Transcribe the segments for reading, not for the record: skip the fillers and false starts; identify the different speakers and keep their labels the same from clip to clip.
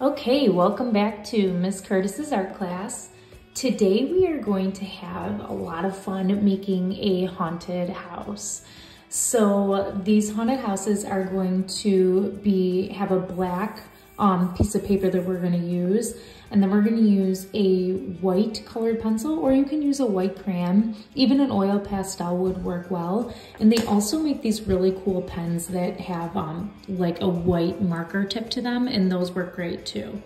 Speaker 1: Okay, welcome back to Miss Curtis's art class. Today we are going to have a lot of fun making a haunted house. So these haunted houses are going to have a black piece of paper that we're going to use, and then we're going to use a white colored pencil, or you can use a white crayon. Even an oil pastel would work well. And they also make these really cool pens that have like a white marker tip to them, and those work great too.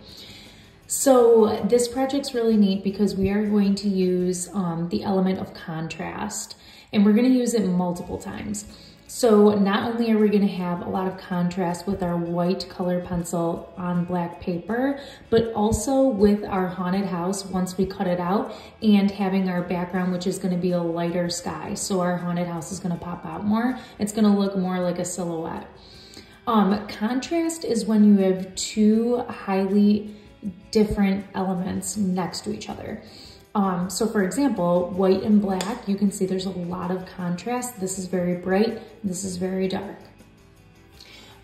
Speaker 1: So this project's really neat because we are going to use the element of contrast, and we're going to use it multiple times. So not only are we going to have a lot of contrast with our white color pencil on black paper, but also with our haunted house once we cut it out, and having our background, which is going to be a lighter sky. So our haunted house is going to pop out more. It's going to look more like a silhouette. Contrast is when you have two highly different elements next to each other. So for example, white and black, you can see there's a lot of contrast. This is very bright, this is very dark.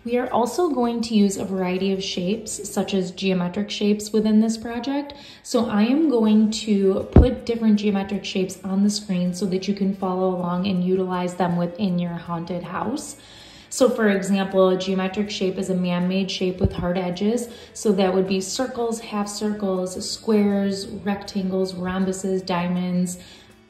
Speaker 1: We are also going to use a variety of shapes, such as geometric shapes within this project. So I am going to put different geometric shapes on the screen so that you can follow along and utilize them within your haunted house. So for example, a geometric shape is a man-made shape with hard edges. So that would be circles, half circles, squares, rectangles, rhombuses, diamonds,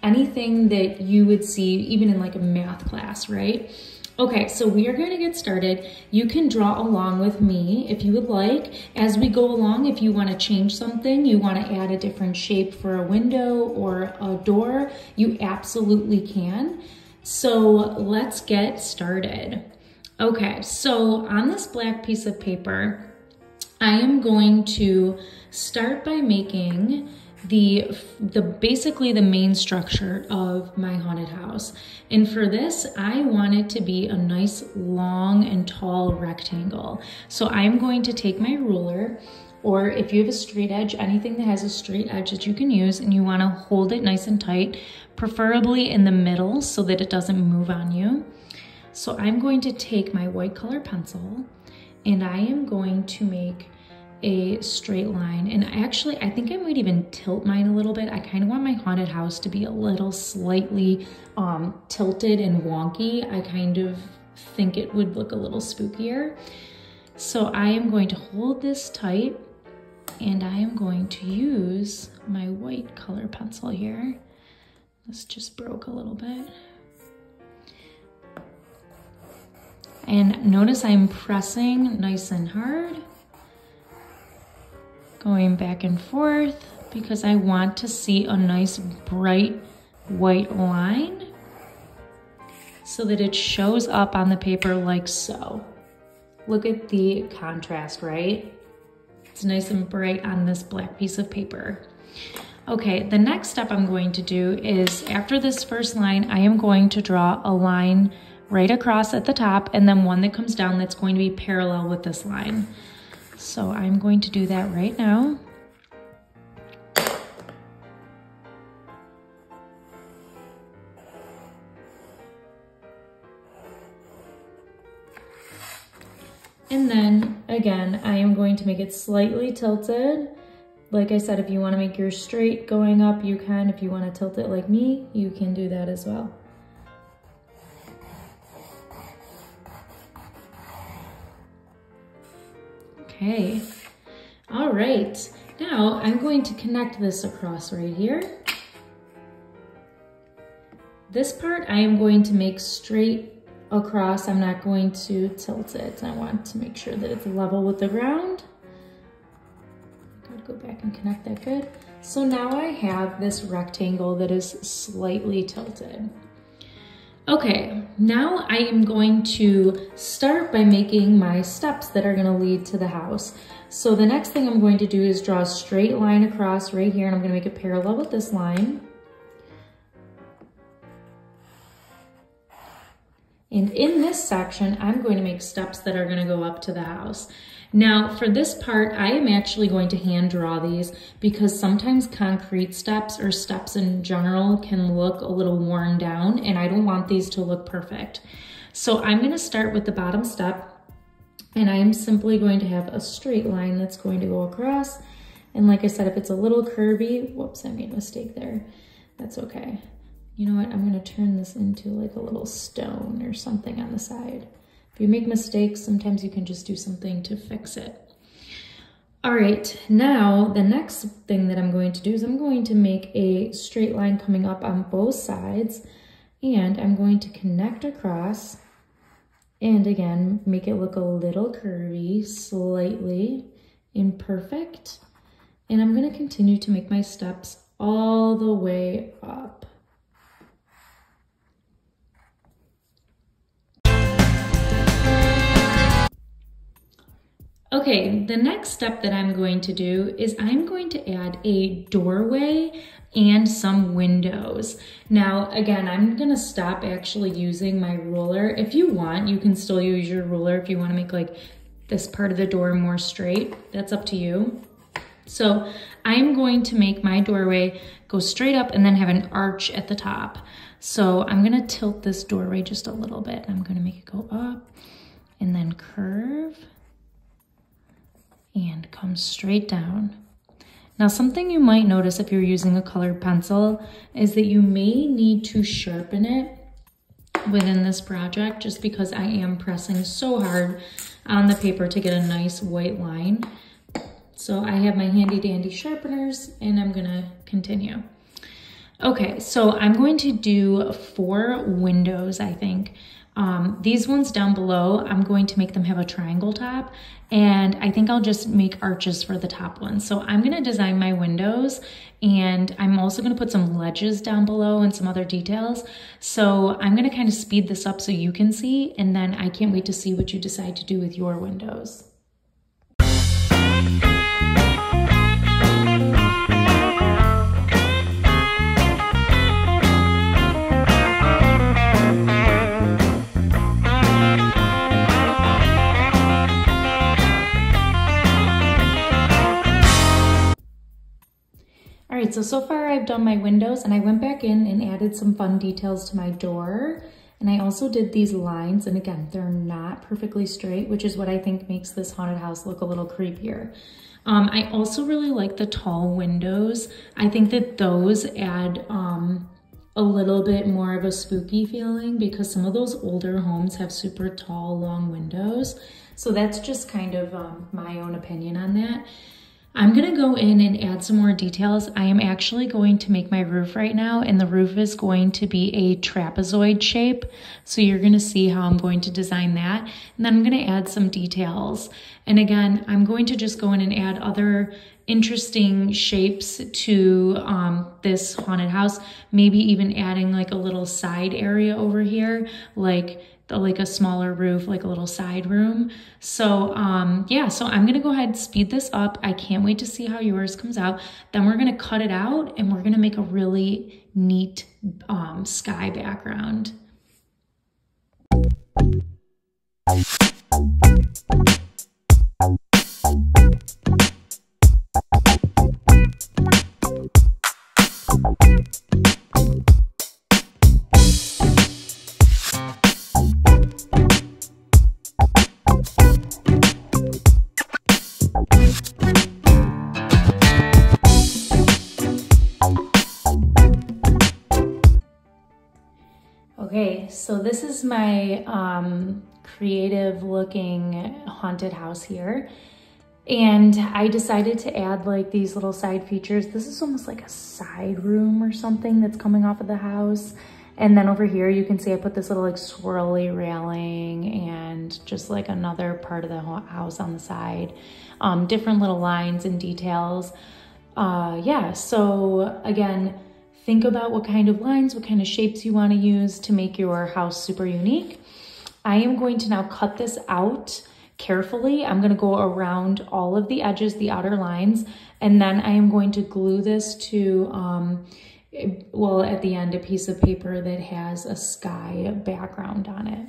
Speaker 1: anything that you would see even in like a math class, right? Okay, so we are going to get started. You can draw along with me if you would like. As we go along, if you want to change something, you want to add a different shape for a window or a door, you absolutely can. So let's get started. Okay, so on this black piece of paper, I am going to start by making basically the main structure of my haunted house. And for this, I want it to be a nice long and tall rectangle. So I'm going to take my ruler, or if you have a straight edge, anything that has a straight edge that you can use, and you want to hold it nice and tight, preferably in the middle so that it doesn't move on you. So I'm going to take my white color pencil, and I am going to make a straight line. And actually, I think I might even tilt mine a little bit. I kind of want my haunted house to be a little slightly tilted and wonky. I kind of think it would look a little spookier. So I am going to hold this tight, and I am going to use my white color pencil here. This just broke a little bit. And notice I'm pressing nice and hard, going back and forth, because I want to see a nice bright white line so that it shows up on the paper like so. Look at the contrast, right? It's nice and bright on this black piece of paper. Okay, the next step I'm going to do is, after this first line, I am going to draw a line right across at the top, and then one that comes down that's going to be parallel with this line. So I'm going to do that right now. And then again, I am going to make it slightly tilted. Like I said, if you want to make yours straight going up, you can. If you want to tilt it like me, you can do that as well. Okay, all right. Now I'm going to connect this across right here. This part I am going to make straight across. I'm not going to tilt it. I want to make sure that it's level with the ground. Gotta go back and connect that good. So now I have this rectangle that is slightly tilted. Okay, now I am going to start by making my steps that are going to lead to the house. So the next thing I'm going to do is draw a straight line across right here, and I'm going to make it parallel with this line. And in this section, I'm going to make steps that are going to go up to the house. Now for this part, I am actually going to hand draw these because sometimes concrete steps or steps in general can look a little worn down and I don't want these to look perfect. So I'm gonna start with the bottom step and I am simply going to have a straight line that's going to go across. And like I said, if it's a little curvy, whoops, I made a mistake there. That's okay. You know what, I'm gonna turn this into like a little stone or something on the side. If you make mistakes, sometimes you can just do something to fix it. All right, now the next thing that I'm going to do is I'm going to make a straight line coming up on both sides and I'm going to connect across and again, make it look a little curvy, slightly imperfect. And I'm gonna continue to make my steps all the way up. Okay, the next step that I'm going to do is I'm going to add a doorway and some windows. Now, again, I'm gonna stop actually using my ruler. If you want, you can still use your ruler if you wanna make like this part of the door more straight. That's up to you. So I'm going to make my doorway go straight up and then have an arch at the top. So I'm gonna tilt this doorway just a little bit. I'm gonna make it go up and then curve and come straight down. Now, something you might notice if you're using a colored pencil is that you may need to sharpen it within this project just because I am pressing so hard on the paper to get a nice white line. So I have my handy dandy sharpeners and I'm gonna continue. Okay, so I'm going to do 4 windows, I think. These ones down below, I'm going to make them have a triangle top and I think I'll just make arches for the top ones. So I'm gonna design my windows and I'm also gonna put some ledges down below and some other details. So I'm gonna kind of speed this up so you can see and then I can't wait to see what you decide to do with your windows. All right, so far I've done my windows and I went back in and added some fun details to my door. And I also did these lines, and again, they're not perfectly straight, which is what I think makes this haunted house look a little creepier. I also really like the tall windows. I think that those add a little bit more of a spooky feeling because some of those older homes have super tall, long windows. So that's just kind of my own opinion on that. I'm gonna go in and add some more details. I am actually going to make my roof right now, and the roof is going to be a trapezoid shape. So you're gonna see how I'm going to design that. And then I'm gonna add some details. And again, I'm going to just go in and add other interesting shapes to this haunted house. Maybe even adding like a little side area over here, like a smaller roof, like a little side room. So yeah, so I'm gonna go ahead and speed this up. I can't wait to see how yours comes out. Then we're gonna cut it out and we're gonna make a really neat sky background. Okay, so this is my creative looking haunted house here. And I decided to add like these little side features. This is almost like a side room or something that's coming off of the house. And then over here, you can see I put this little like swirly railing and just like another part of the house on the side. Different little lines and details. Yeah, so again, think about what kind of lines, what kind of shapes you want to use to make your house super unique. I am going to now cut this out carefully. I'm going to go around all of the edges, the outer lines, and then I am going to glue this to, well, at the end, a piece of paper that has a sky background on it.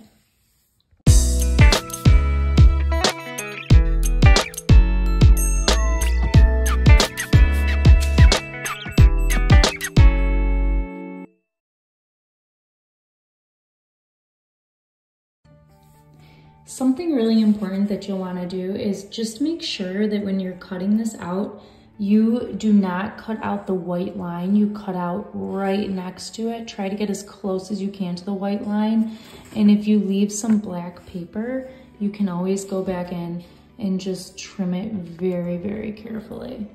Speaker 1: Something really important that you'll want to do is just make sure that when you're cutting this out, you do not cut out the white line. You cut out right next to it. Try to get as close as you can to the white line. And if you leave some black paper, you can always go back in and just trim it very, very carefully.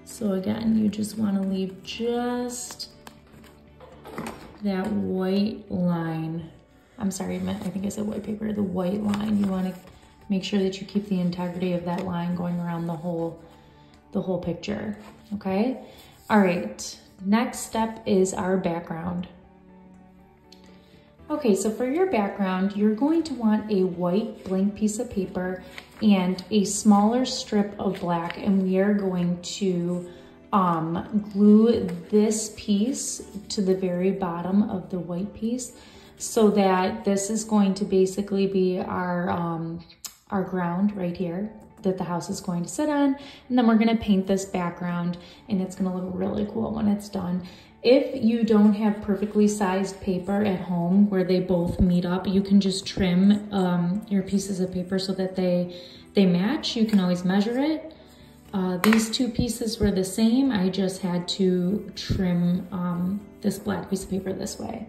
Speaker 1: So again, you just want to leave just that white line. I'm sorry, I think I said white paper, the white line. You want to make sure that you keep the integrity of that line going around the whole picture, okay? All right, next step is our background. Okay, so for your background, you're going to want a white blank piece of paper and a smaller strip of black, and we are going to glue this piece to the very bottom of the white piece so that this is going to basically be our ground right here that the house is going to sit on. And then we're gonna paint this background and it's gonna look really cool when it's done. If you don't have perfectly sized paper at home where they both meet up, you can just trim your pieces of paper so that they match. You can always measure it. These two pieces were the same. I just had to trim this black piece of paper this way.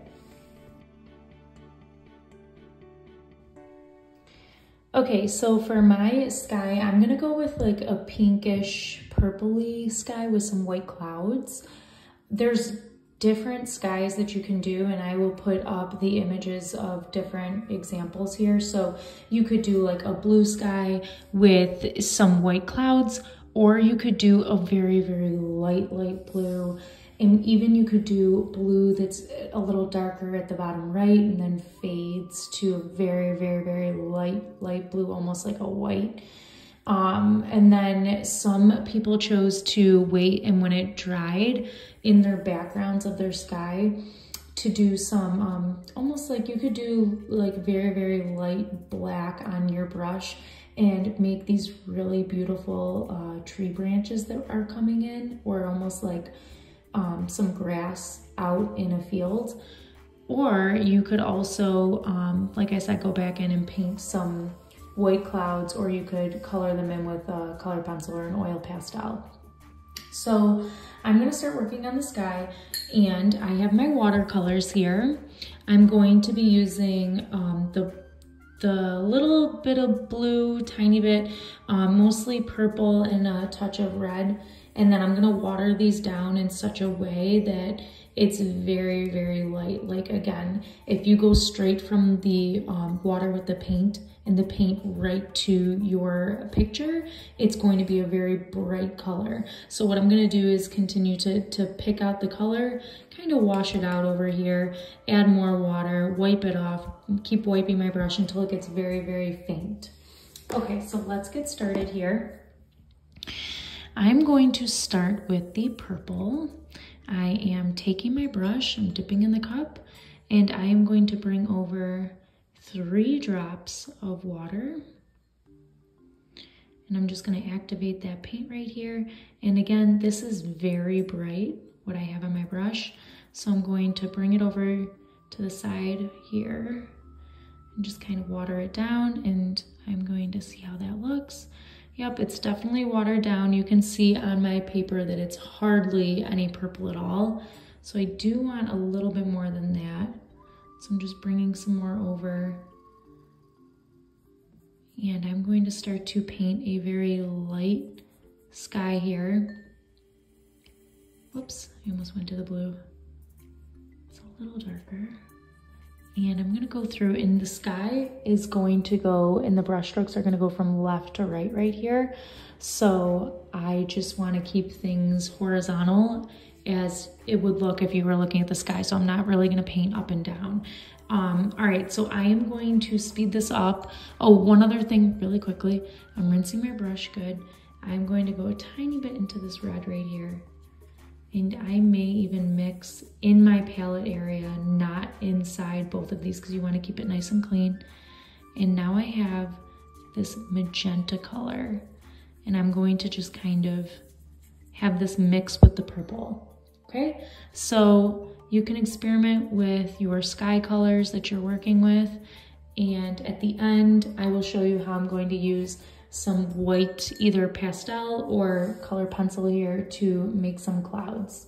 Speaker 1: Okay, so for my sky, I'm gonna go with like a pinkish purpley sky with some white clouds. There's different skies that you can do, and I will put up the images of different examples here. So you could do like a blue sky with some white clouds, or you could do a very, very light blue. And even you could do blue that's a little darker at the bottom right and then fades to a very, very, very light blue, almost like a white. And then some people chose to wait, and when it dried in their backgrounds of their sky, to do some, almost like you could do like very, very light black on your brush and make these really beautiful tree branches that are coming in, or almost like some grass out in a field. Or you could also, like I said, go back in and paint some white clouds, or you could color them in with a colored pencil or an oil pastel. So I'm gonna start working on the sky, and I have my watercolors here. I'm going to be using the little bit of blue, tiny bit, mostly purple and a touch of red. And then I'm gonna water these down in such a way that it's very, very light. Like again, if you go straight from the water with the paint and the paint right to your picture, it's going to be a very bright color. So what I'm gonna do is continue to pick out the color, kind of wash it out over here, add more water, wipe it off, keep wiping my brush until it gets very, very faint. Okay, so let's get started here. I'm going to start with the purple. I am taking my brush, I'm dipping in the cup, and I am going to bring over 3 drops of water. And I'm just gonna activate that paint right here. And again, this is very bright, what I have on my brush. So I'm going to bring it over to the side here and just kind of water it down, and I'm going to see how that looks. Yep, it's definitely watered down. You can see on my paper that it's hardly any purple at all. So I do want a little bit more than that. So I'm just bringing some more over. And I'm going to start to paint a very light sky here. Whoops, I almost went to the blue. It's a little darker. And I'm gonna go through, and the sky is going to go, and the brush strokes are gonna go from left to right here. So I just wanna keep things horizontal as it would look if you were looking at the sky. So I'm not really gonna paint up and down. All right, so I am going to speed this up. Oh, one other thing really quickly. I'm rinsing my brush good. I'm going to go a tiny bit into this red right here. And I may even mix in my palette area, not inside both of these, because you want to keep it nice and clean. And now I have this magenta color, and I'm going to just kind of have this mix with the purple, okay? So you can experiment with your sky colors that you're working with, And at the end, I will show you how I'm going to use some white, either pastel or color pencil here to make some clouds.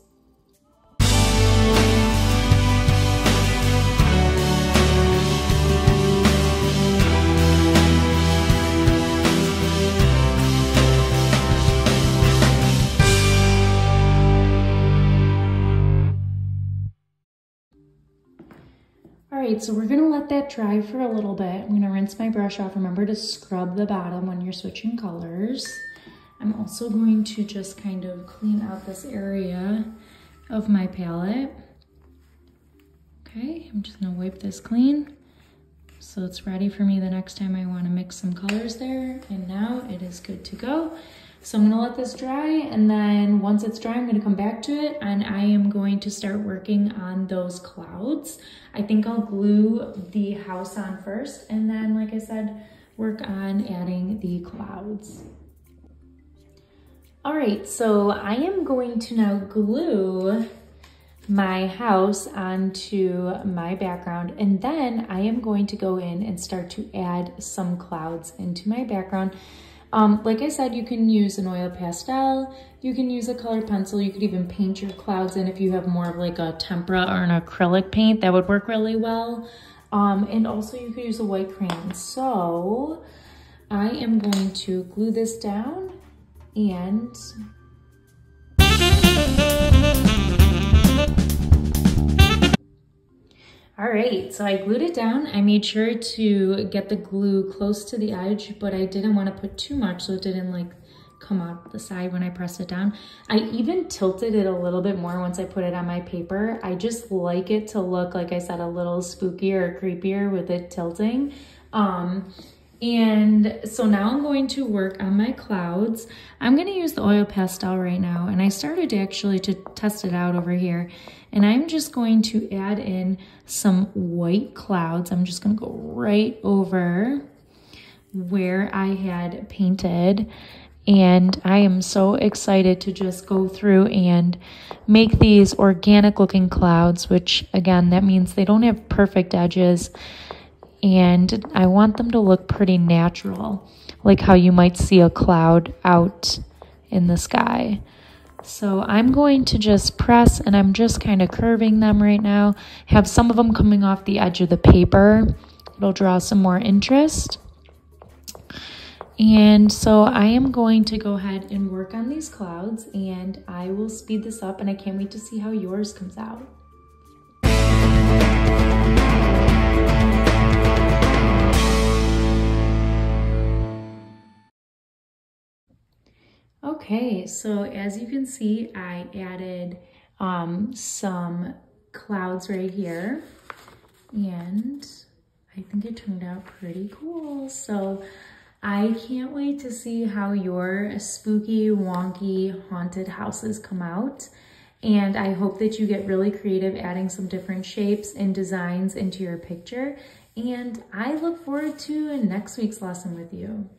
Speaker 1: All right, so we're gonna let that dry for a little bit. I'm gonna rinse my brush off. Remember to scrub the bottom when you're switching colors. I'm also going to just kind of clean out this area of my palette. Okay, I'm just gonna wipe this clean so it's ready for me the next time I wanna mix some colors there. And now it is good to go. So I'm gonna let this dry, and then once it's dry, I'm gonna come back to it and I am going to start working on those clouds. I think I'll glue the house on first, and then, like I said, work on adding the clouds. All right, so I am going to now glue my house onto my background, and then I am going to go in and start to add some clouds into my background. Like I said, you can use an oil pastel, you can use a color pencil, you could even paint your clouds in if you have more of like a tempera or an acrylic paint, that would work really well. And also you could use a white crayon. So I am going to glue this down and all right, so I glued it down. I made sure to get the glue close to the edge, but I didn't want to put too much so it didn't like come out the side when I pressed it down. I even tilted it a little bit more once I put it on my paper. I just like it to look, like I said, a little spookier or creepier with it tilting. And so now I'm going to work on my clouds. I'm gonna use the oil pastel right now, and I started actually to test it out over here. And I'm just going to add in some white clouds. I'm just gonna go right over where I had painted. And I am so excited to just go through and make these organic looking clouds, which again, that means they don't have perfect edges. And I want them to look pretty natural, like how you might see a cloud out in the sky. So I'm going to just press, and I'm just kind of curving them right now. Have some of them coming off the edge of the paper. It'll draw some more interest. And so I am going to go ahead and work on these clouds, and I will speed this up, and I can't wait to see how yours comes out. Okay, so as you can see, I added some clouds right here, and I think it turned out pretty cool. So I can't wait to see how your spooky, wonky, haunted houses come out. And I hope that you get really creative adding some different shapes and designs into your picture. And I look forward to next week's lesson with you.